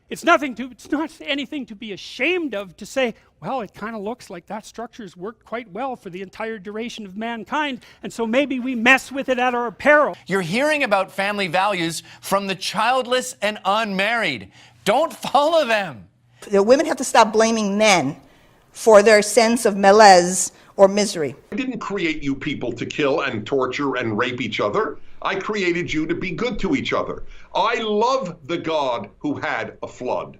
It's not anything to be ashamed of to say, well, it kind of looks like that structure's worked quite well for the entire duration of mankind, and so maybe we mess with it at our peril. You're hearing about family values from the childless and unmarried. Don't follow them. The women have to stop blaming men for their sense of malaise or misery. I didn't create you people to kill and torture and rape each other. I created you to be good to each other. I love the God who had a flood.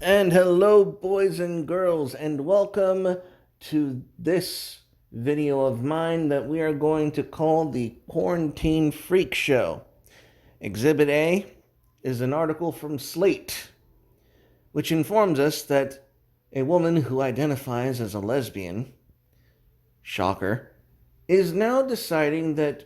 And hello, boys and girls, and welcome to this video of mine that we are going to call the Quarantine Freak Show. Exhibit A is an article from Slate, which informs us that a woman who identifies as a lesbian, shocker, is now deciding that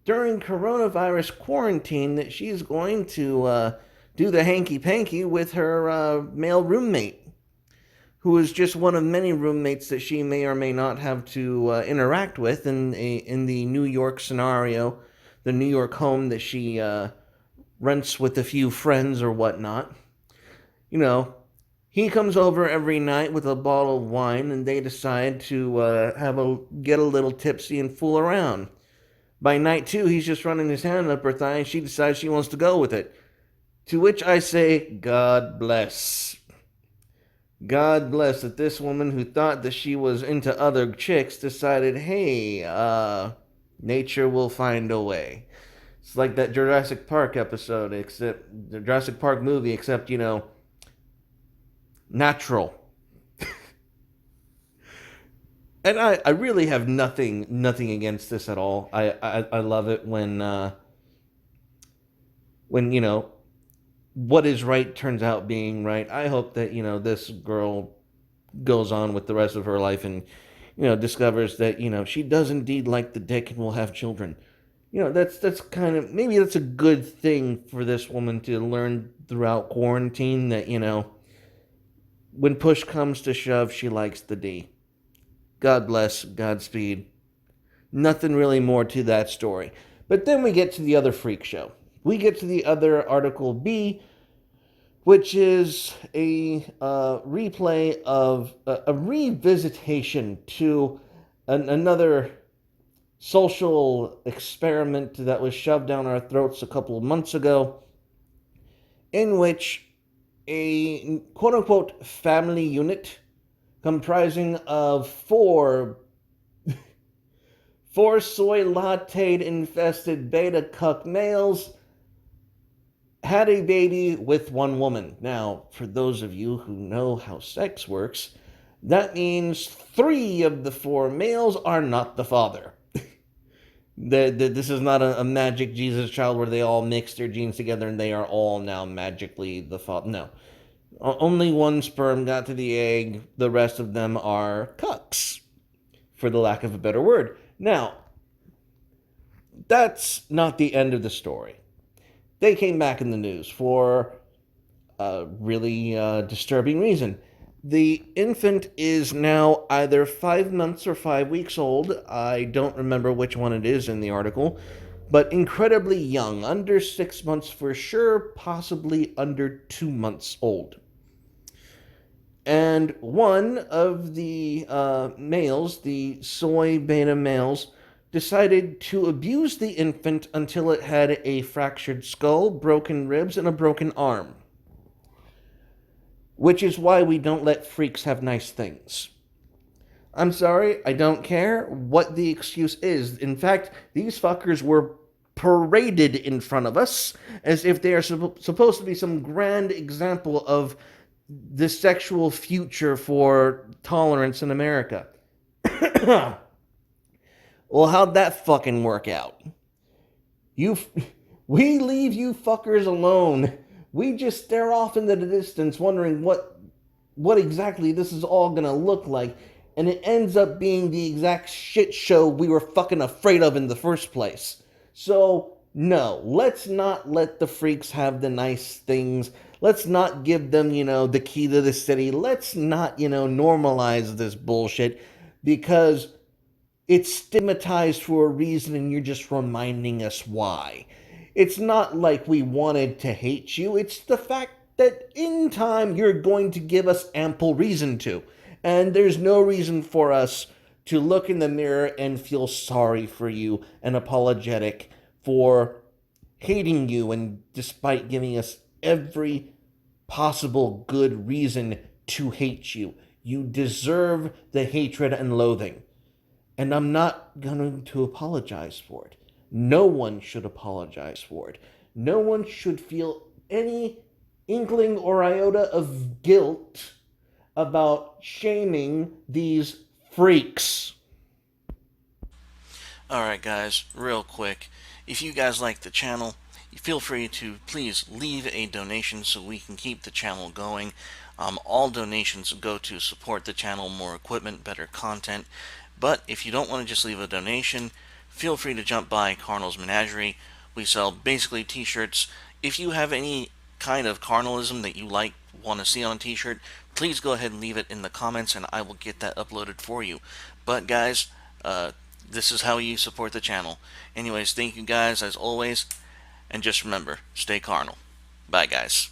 during coronavirus quarantine that she's going to do the hanky-panky with her male roommate, who is just one of many roommates that she may or may not have to interact with in the New York scenario, the New York home that she rents with a few friends or whatnot. You know, he comes over every night with a bottle of wine, and they decide to get a little tipsy and fool around. By night 2, he's just running his hand up her thigh, and she decides she wants to go with it. To which I say, God bless. God bless that this woman who thought that she was into other chicks decided, hey, nature will find a way. It's like that Jurassic Park episode, except the Jurassic Park movie, except, you know, natural. And I really have nothing against this at all. I love it when you know, what is right turns out being right. I hope that, you know, this girl goes on with the rest of her life and, you know, discovers that, you know, she does indeed like the dick and will have children. You know, that's kind of, maybe that's a good thing for this woman to learn throughout quarantine, that, you know, when push comes to shove, she likes the D. God bless, Godspeed. Nothing really more to that story. But then we get to the other freak show. We get to the other Article B, which is a replay of a revisitation to another social experiment that was shoved down our throats a couple of months ago, in which a quote-unquote family unit comprising of four soy latte infested beta cuck males had a baby with one woman. Now, for those of you who know how sex works, that means 3 of the 4 males are not the father. This is not a magic Jesus child where they all mix their genes together and they are all now magically the father. No. Only one sperm got to the egg. The rest of them are cucks, for the lack of a better word. Now, that's not the end of the story. They came back in the news for a really disturbing reason. The infant is now either 5 months or 5 weeks old. I don't remember which one it is in the article, but incredibly young, under 6 months for sure, possibly under 2 months old. And one of the males, the soy beta males, decided to abuse the infant until it had a fractured skull, broken ribs, and a broken arm. Which is why we don't let freaks have nice things. I'm sorry, I don't care what the excuse is. In fact, these fuckers were paraded in front of us as if they are supposed to be some grand example of the sexual future for tolerance in America. Well, how'd that fucking work out? We leave you fuckers alone. We just stare off into the distance wondering what exactly this is all gonna look like, and it ends up being the exact shit show we were fucking afraid of in the first place. So, no, let's not let the freaks have the nice things. Let's not give them, you know, the key to the city. Let's not, you know, normalize this bullshit, because it's stigmatized for a reason and you're just reminding us why. It's not like we wanted to hate you. It's the fact that in time you're going to give us ample reason to. And there's no reason for us to look in the mirror and feel sorry for you and apologetic for hating you, and despite giving us every possible good reason to hate you. You deserve the hatred and loathing. And I'm not going to apologize for it. No one should apologize for it. No one should feel any inkling or iota of guilt about shaming these freaks. Alright guys, real quick, if you guys like the channel, feel free to please leave a donation so we can keep the channel going. All donations go to support the channel, more equipment, better content. But if you don't want to just leave a donation, feel free to jump by Carnal's Menagerie. We sell basically t-shirts. If you have any kind of carnalism that you want to see on a t-shirt, please go ahead and leave it in the comments and I will get that uploaded for you. But guys, this is how you support the channel. Anyways, thank you guys as always, and just remember, stay carnal. Bye guys.